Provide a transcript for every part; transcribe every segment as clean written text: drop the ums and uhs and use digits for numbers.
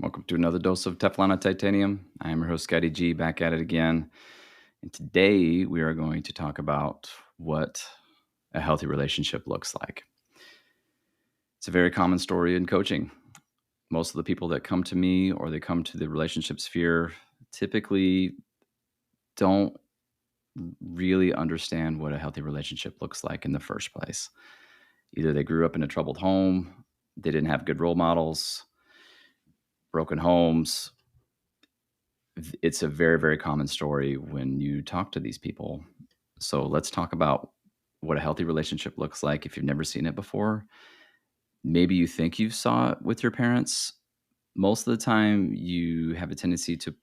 Welcome to another dose of Teflon Titanium. I am your host, Scotty G, back at it again. And today we are going to talk about what a healthy relationship looks like. It's a very common story in coaching. Most of the people that come to me or they come to the relationship sphere typically don't really understand what a healthy relationship looks like in the first place. Either they grew up in a troubled home, they didn't have good role models, broken homes. It's a very, very common story when you talk to these people. So let's talk about what a healthy relationship looks like if you've never seen it before. Maybe you think you saw it with your parents. Most of the time, you have a tendency to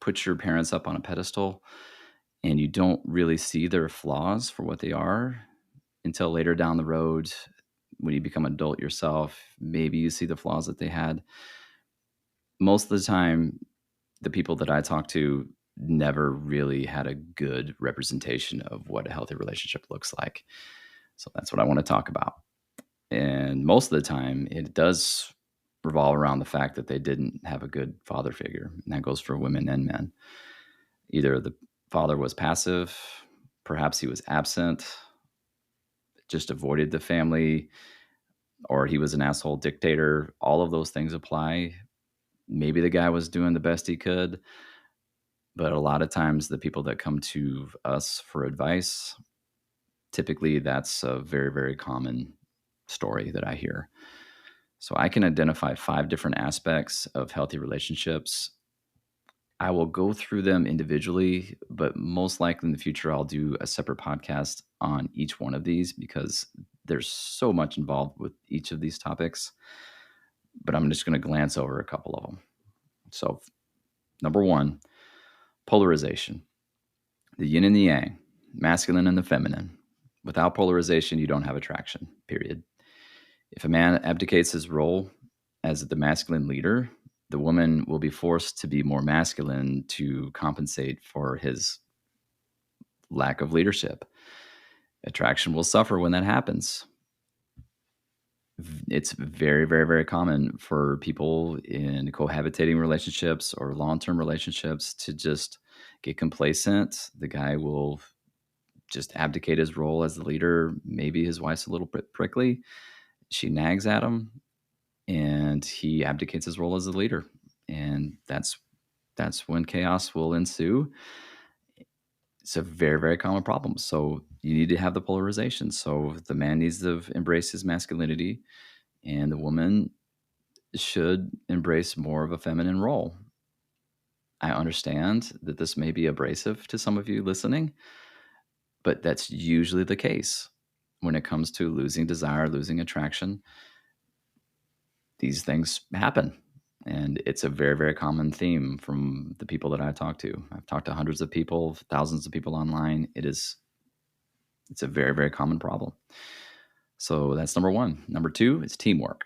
put your parents up on a pedestal and you don't really see their flaws for what they are until later down the road when you become an adult yourself. Maybe you see the flaws that they had. Most of the time, the people that I talk to never really had a good representation of what a healthy relationship looks like. So that's what I want to talk about. And most of the time, it does revolve around the fact that they didn't have a good father figure. And that goes for women and men. Either the father was passive, perhaps he was absent, just avoided the family, or he was an asshole dictator. All of those things apply. Maybe the guy was doing the best he could, but a lot of times the people that come to us for advice, typically that's a very, very common story that I hear. So I can identify 5 different aspects of healthy relationships. I will go through them individually, but most likely in the future, I'll do a separate podcast on each one of these because there's so much involved with each of these topics. But I'm just going to glance over a couple of them. So, number 1, polarization. The yin and the yang, masculine and the feminine. Without polarization, you don't have attraction, period. If a man abdicates his role as the masculine leader, the woman will be forced to be more masculine to compensate for his lack of leadership. Attraction will suffer when that happens. It's very, very, very common for people in cohabitating relationships or long term relationships to just get complacent. The guy will just abdicate his role as the leader. Maybe his wife's a little bit prickly. She nags at him and he abdicates his role as the leader. And that's when chaos will ensue. It's a very, very common problem. So you need to have the polarization. So the man needs to embrace his masculinity, and the woman should embrace more of a feminine role. I understand that this may be abrasive to some of you listening, but that's usually the case when it comes to losing desire, losing attraction. These things happen. And it's a very, very common theme from the people that I talk to. I've talked to hundreds of people, thousands of people online. It's a very, very common problem. So that's number 1. Number 2 is teamwork.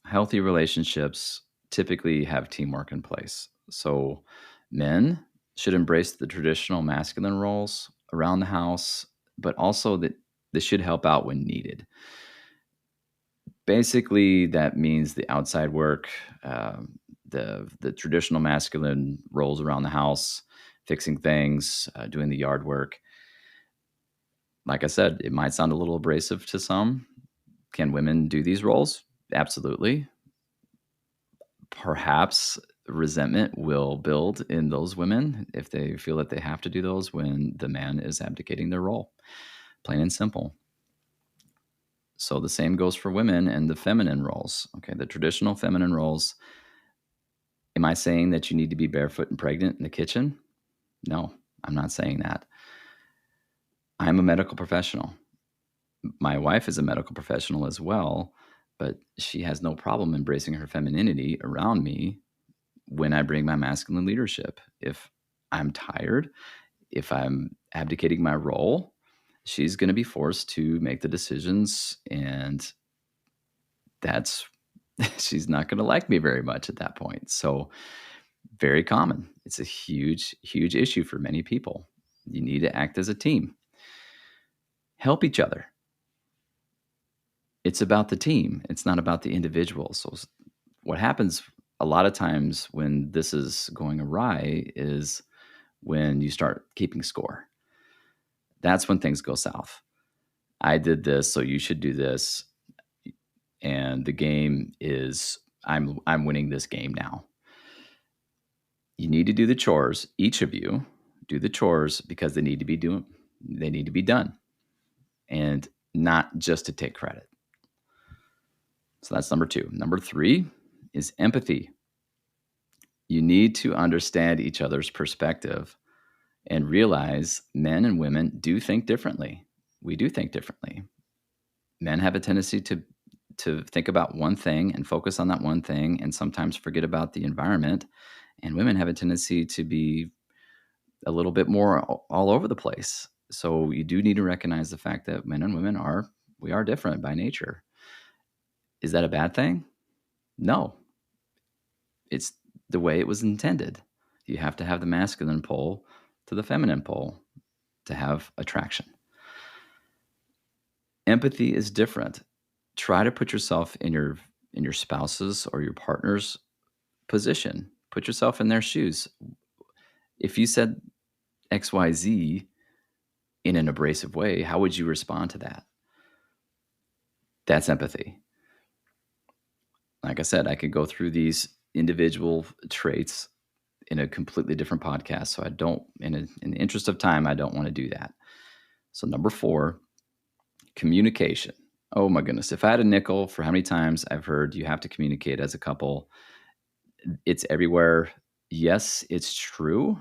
Healthy relationships typically have teamwork in place. So men should embrace the traditional masculine roles around the house, but also that this should help out when needed. Basically, that means the outside work, the traditional masculine roles around the house, fixing things, doing the yard work. Like I said, it might sound a little abrasive to some. Can women do these roles? Absolutely. Perhaps resentment will build in those women if they feel that they have to do those when the man is abdicating their role. Plain and simple. So the same goes for women and the feminine roles. Okay, the traditional feminine roles. Am I saying that you need to be barefoot and pregnant in the kitchen? No, I'm not saying that. I'm a medical professional. My wife is a medical professional as well, but she has no problem embracing her femininity around me when I bring my masculine leadership. If I'm tired, if I'm abdicating my role, she's going to be forced to make the decisions, and that's she's not going to like me very much at that point. So, very common. It's a huge, huge issue for many people. You need to act as a team. Help each other. It's about the team. It's not about the individual. So What happens a lot of times when this is going awry is when you start keeping score. That's when things go south. I did this, so you should do this. And the game is I'm winning this game now. You need to do the chores. Each of you do the chores because they need to be done, and not just to take credit. So that's number 2. Number 3 is empathy. You need to understand each other's perspective and realize men and women do think differently. We do think differently. Men have a tendency to think about one thing and focus on that one thing and sometimes forget about the environment. And women have a tendency to be a little bit more all over the place. So you do need to recognize the fact that men and women we are different by nature. Is that a bad thing? No. It's the way it was intended. You have to have the masculine pole to the feminine pole to have attraction. Empathy is different. Try to put yourself in your spouse's or your partner's position. Put yourself in their shoes. If you said XYZ in an abrasive way, how would you respond to that? That's empathy. Like I said, I could go through these individual traits in a completely different podcast. So I don't, in the interest of time, I don't want to do that. So number 4, communication. Oh my goodness. If I had a nickel for how many times I've heard you have to communicate as a couple, it's everywhere. Yes, it's true,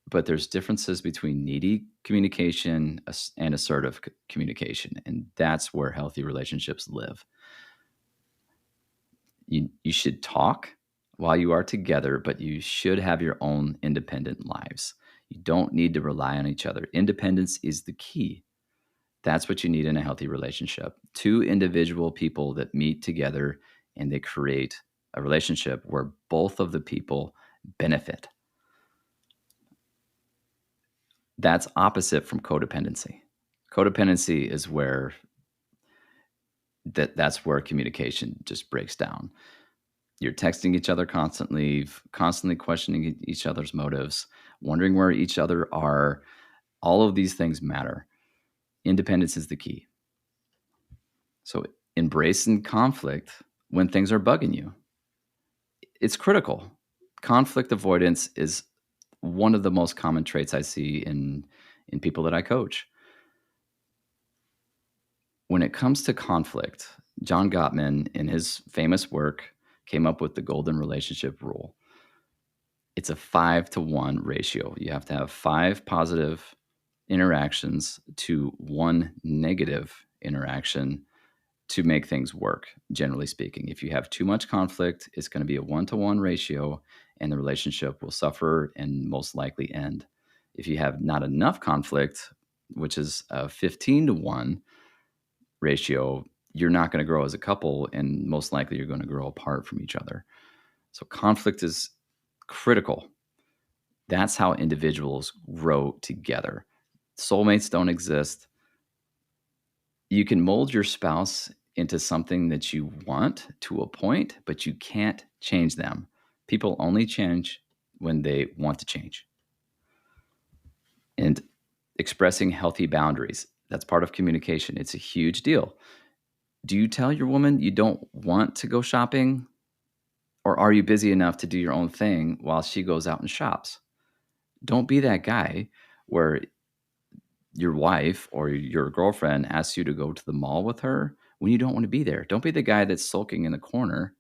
but there's differences between needy communication and assertive communication. And that's where healthy relationships live. You should talk while you are together, but you should have your own independent lives. You don't need to rely on each other. Independence is the key. That's what you need in a healthy relationship. 2 individual people that meet together and they create a relationship where both of the people benefit. That's opposite from codependency. Codependency is where that's where communication just breaks down. You're texting each other constantly questioning each other's motives, wondering where each other are. All of these things matter. Independence is the key. So embracing conflict when things are bugging you. It's critical. Conflict avoidance is one of the most common traits I see in people that I coach. When it comes to conflict, John Gottman, in his famous work, came up with the golden relationship rule. It's a 5-to-1 ratio. You have to have 5 positive interactions to 1 negative interaction to make things work, generally speaking. If you have too much conflict, it's going to be a 1-to-1 ratio, and the relationship will suffer and most likely end. If you have not enough conflict, which is a 15-to-1 ratio, you're not going to grow as a couple, and most likely you're going to grow apart from each other. So conflict is critical. That's how individuals grow together. Soulmates don't exist. You can mold your spouse into something that you want to a point, but you can't change them. People only change when they want to change. And expressing healthy boundaries, that's part of communication. It's a huge deal. Do you tell your woman you don't want to go shopping? Or are you busy enough to do your own thing while she goes out and shops? Don't be that guy where your wife or your girlfriend asks you to go to the mall with her when you don't want to be there. Don't be the guy that's sulking in the corner,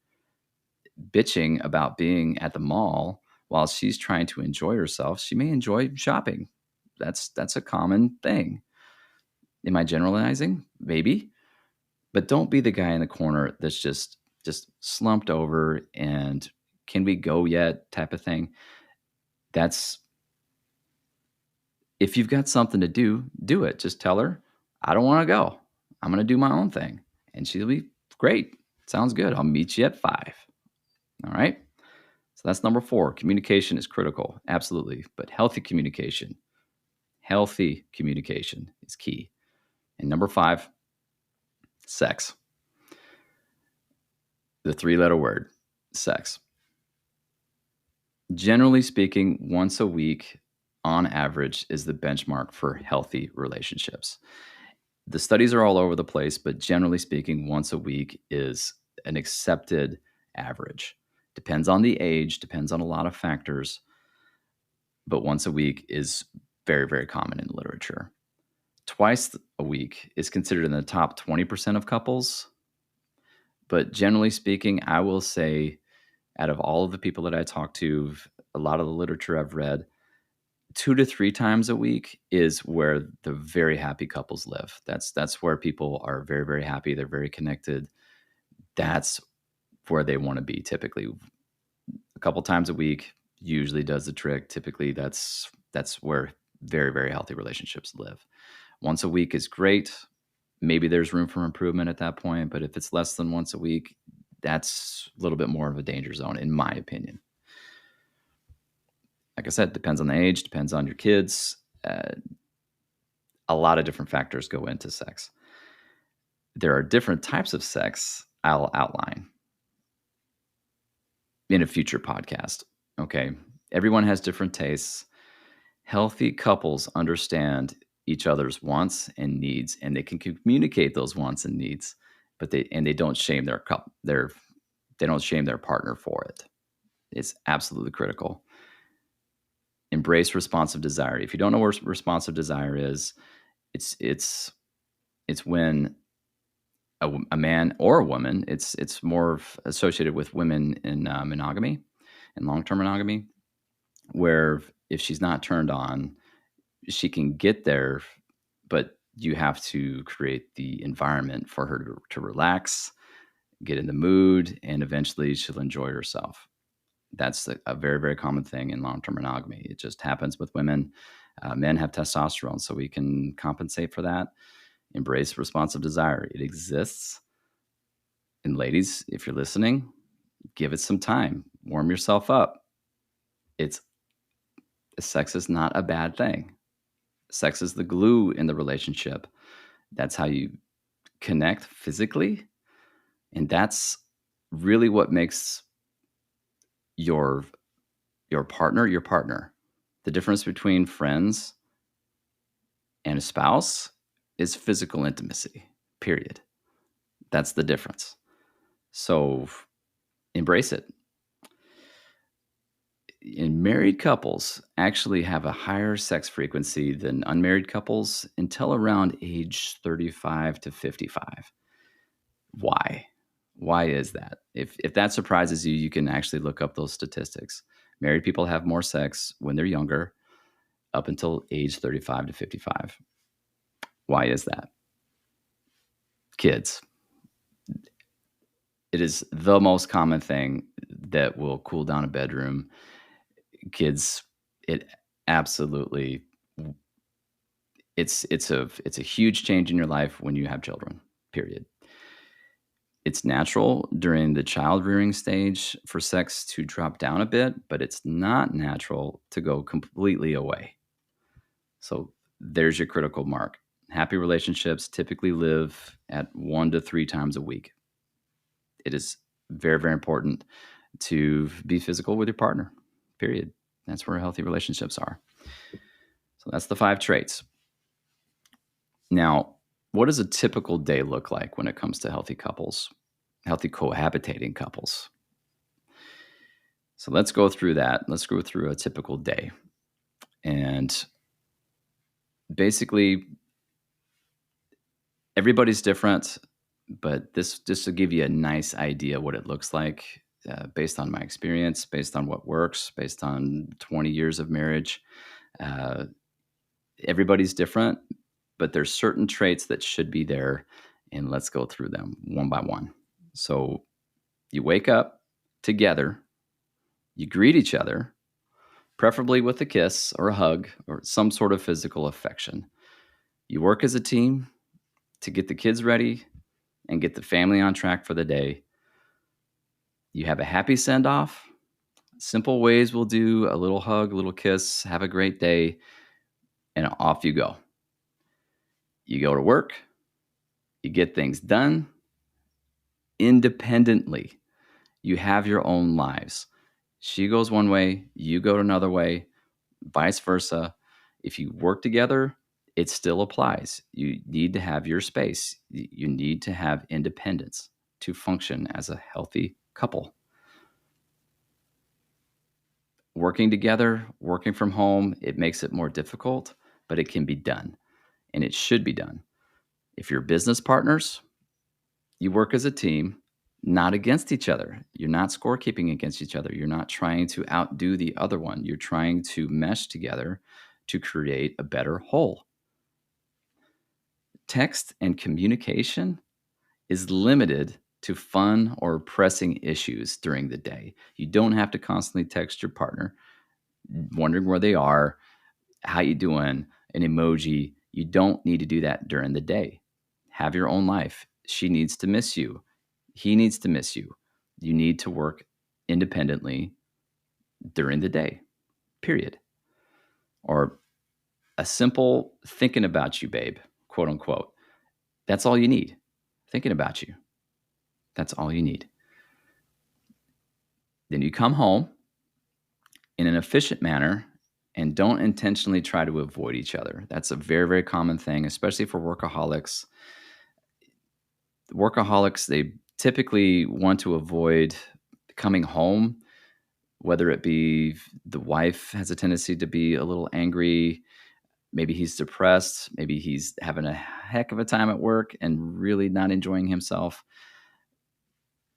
bitching about being at the mall while she's trying to enjoy herself. She may enjoy shopping. That's a common thing. Am I generalizing? Maybe. But don't be the guy in the corner that's just slumped over and can we go yet type of thing. That's, if you've got something to do, do it. Just tell her, I don't want to go. I'm going to do my own thing. And she'll be great. Sounds good. I'll meet you at 5. All right. So that's number 4. Communication is critical. Absolutely. But healthy communication is key. And number 5, sex. The 3-letter word. Sex. Generally speaking, once a week on average is the benchmark for healthy relationships. The studies are all over the place, but generally speaking, once a week is an accepted average. Depends on the age, depends on a lot of factors, but once a week is very, very common in literature. Twice a week is considered in the top 20% of couples, but generally speaking, I will say out of all of the people that I talk to, a lot of the literature I've read, 2 to 3 times a week is where the very happy couples live. That's where people are very, very happy, they're very connected. That's where they wanna be typically. A couple times a week usually does the trick. Typically, that's where very, very healthy relationships live. Once a week is great. Maybe there's room for improvement at that point, but if it's less than once a week, that's a little bit more of a danger zone, in my opinion. Like I said, depends on the age, depends on your kids. A lot of different factors go into sex. There are different types of sex I'll outline in a future podcast. Okay. Everyone has different tastes. Healthy couples understand each other's wants and needs, and they can communicate those wants and needs, but they don't shame they don't shame their partner for it. It's absolutely critical. Embrace responsive desire. If you don't know what responsive desire is, it's when a man or a woman, it's more associated with women in monogamy and long-term monogamy, where if she's not turned on, she can get there, but you have to create the environment for her to relax, get in the mood, and eventually she'll enjoy herself. That's a very, very common thing in long term monogamy. It just happens with women. Men have testosterone, so we can compensate for that. Embrace responsive desire. It exists. And ladies, if you're listening, give it some time. Warm yourself up. It's Sex is not a bad thing. Sex is the glue in the relationship. That's how you connect physically. And that's really what makes your partner your partner. The difference between friends and a spouse is physical intimacy, period. That's the difference. So embrace it. And married couples actually have a higher sex frequency than unmarried couples until around age 35 to 55. Why? Why is that? If that surprises you, you can actually look up those statistics. Married people have more sex when they're younger, up until age 35 to 55. Why is that? Kids. It is the most common thing that will cool down a bedroom. Kids, it absolutely it's a huge change in your life when you have children. Period. It's natural during the child rearing stage for sex to drop down a bit, but it's not natural to go completely away. So there's your critical mark. Happy relationships typically live at 1 to 3 times a week. It is very, very important to be physical with your partner, period. That's where healthy relationships are. So that's the 5 traits. Now, what does a typical day look like when it comes to healthy couples, healthy cohabitating couples? So let's go through that. Let's go through a typical day. And basically, everybody's different, but this just to give you a nice idea what it looks like based on my experience, based on what works, based on 20 years of marriage. Uh, Everybody's different, but there's certain traits that should be there, and let's go through them one by one. So you wake up together, you greet each other, preferably with a kiss or a hug or some sort of physical affection. You work as a team to get the kids ready and get the family on track for the day. You have a happy send off. Simple ways will do: a little hug, a little kiss, have a great day, and off you go. You go to work, you get things done independently. You have your own lives. She goes one way, you go another way, vice versa. If you work together, it still applies. You need to have your space. You need to have independence to function as a healthy couple. Working together, working from home, it makes it more difficult, but it can be done and it should be done. If you're business partners, you work as a team, not against each other. You're not scorekeeping against each other. You're not trying to outdo the other one. You're trying to mesh together to create a better whole. Text and communication is limited to fun or pressing issues during the day. You don't have to constantly text your partner wondering where they are, how you doing, an emoji. You don't need to do that during the day. Have your own life. She needs to miss you. He needs to miss you. You need to work independently during the day, period. Or a simple thinking about you, babe, quote unquote. That's all you need. Thinking about you. That's all you need. Then you come home in an efficient manner and don't intentionally try to avoid each other. That's a very, very common thing, especially for workaholics. Workaholics, they typically want to avoid coming home, whether it be the wife has a tendency to be a little angry, maybe he's depressed, maybe he's having a heck of a time at work and really not enjoying himself.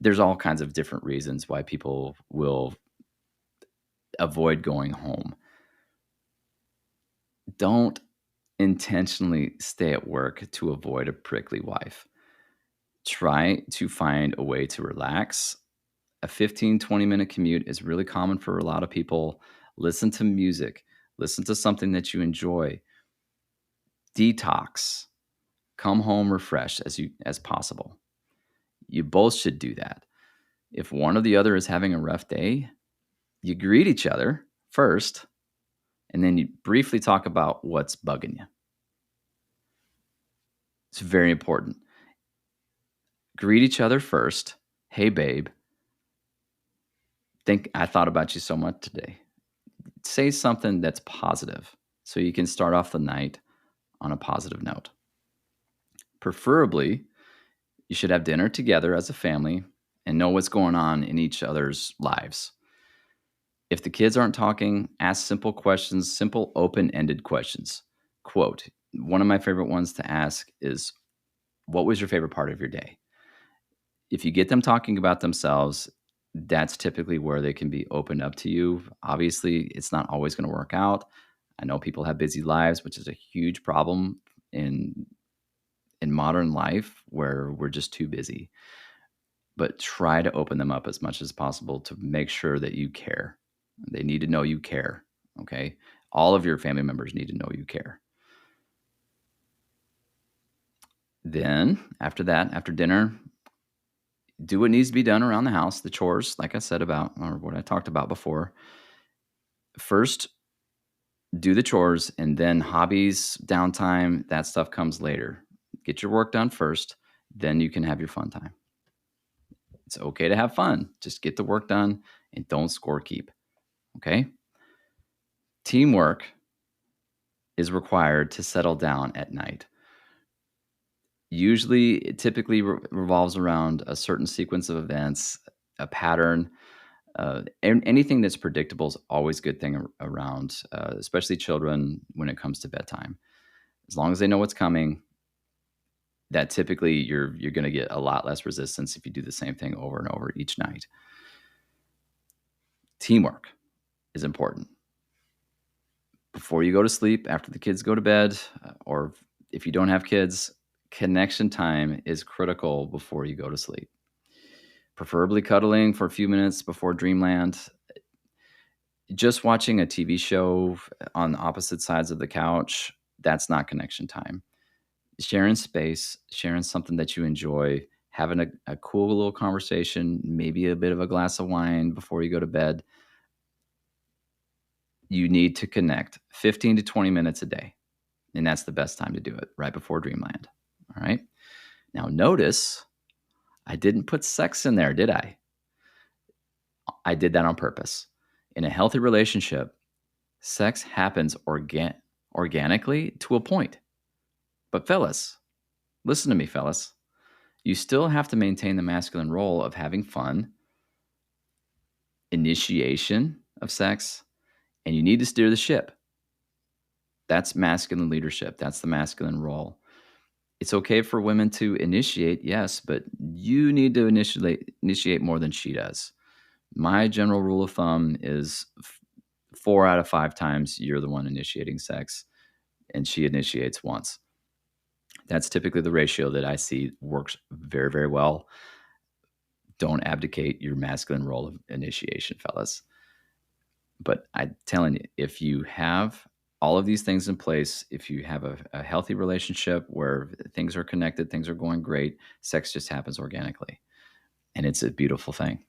There's all kinds of different reasons why people will avoid going home. Don't intentionally stay at work to avoid a prickly wife. Try to find a way to relax. A 15-20 minute commute is really common for a lot of people. Listen to music, listen to something that you enjoy. Detox. Come home refreshed as possible. You both should do that. If one or the other is having a rough day, you greet each other first, and then you briefly talk about what's bugging you. It's very important. Greet each other first. Hey, babe. I thought about you so much today. Say something that's positive so you can start off the night on a positive note. Preferably, you should have dinner together as a family and know what's going on in each other's lives. If the kids aren't talking, ask simple questions, simple open-ended questions. Quote, one of my favorite ones to ask is, what was your favorite part of your day? If you get them talking about themselves, that's typically where they can be opened up to you. Obviously, it's not always going to work out. I know people have busy lives, which is a huge problem in modern life where we're just too busy. But try to open them up as much as possible to make sure that you care. They need to know you care, okay? All of your family members need to know you care. Then, after that, after dinner, do what needs to be done around the house, the chores, like I said about, or what I talked about before. First, do the chores, and then hobbies, downtime, that stuff comes later. Get your work done first, then you can have your fun time. It's okay to have fun. Just get the work done and don't score keep. Okay? Teamwork is required to settle down at night. Usually, it typically revolves around a certain sequence of events, a pattern. And anything that's predictable is always a good thing around, especially children when it comes to bedtime. As long as they know what's coming, that typically you're going to get a lot less resistance if you do the same thing over and over each night. Teamwork is important. Before you go to sleep, after the kids go to bed, or if you don't have kids, connection time is critical before you go to sleep. Preferably cuddling for a few minutes before dreamland. Just watching a TV show on opposite sides of the couch, that's not connection time. Sharing space, sharing something that you enjoy, having a cool little conversation, maybe a bit of a glass of wine before you go to bed. You need to connect 15 to 20 minutes a day. And that's the best time to do it, right before dreamland. All right. Now, notice I didn't put sex in there, did I? I did that on purpose. In a healthy relationship, sex happens organically to a point. But fellas, listen to me, fellas. You still have to maintain the masculine role of having fun, initiation of sex, and you need to steer the ship. That's masculine leadership. That's the masculine role. It's okay for women to initiate, yes, but you need to initiate more than she does. My general rule of thumb is 4 out of 5 times you're the one initiating sex and she initiates once. That's typically the ratio that I see works very, very well. Don't abdicate your masculine role of initiation, fellas. But I'm telling you, if you have all of these things in place, if you have a healthy relationship where things are connected, things are going great, sex just happens organically. And it's a beautiful thing.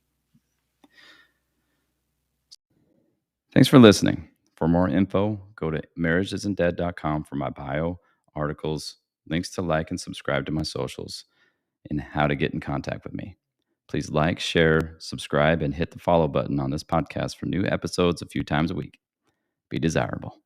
Thanks for listening. For more info, go to marriageisn'tdead.com for my bio, articles, links to like and subscribe to my socials, and how to get in contact with me. Please like, share, subscribe, and hit the follow button on this podcast for new episodes a few times a week. Be desirable.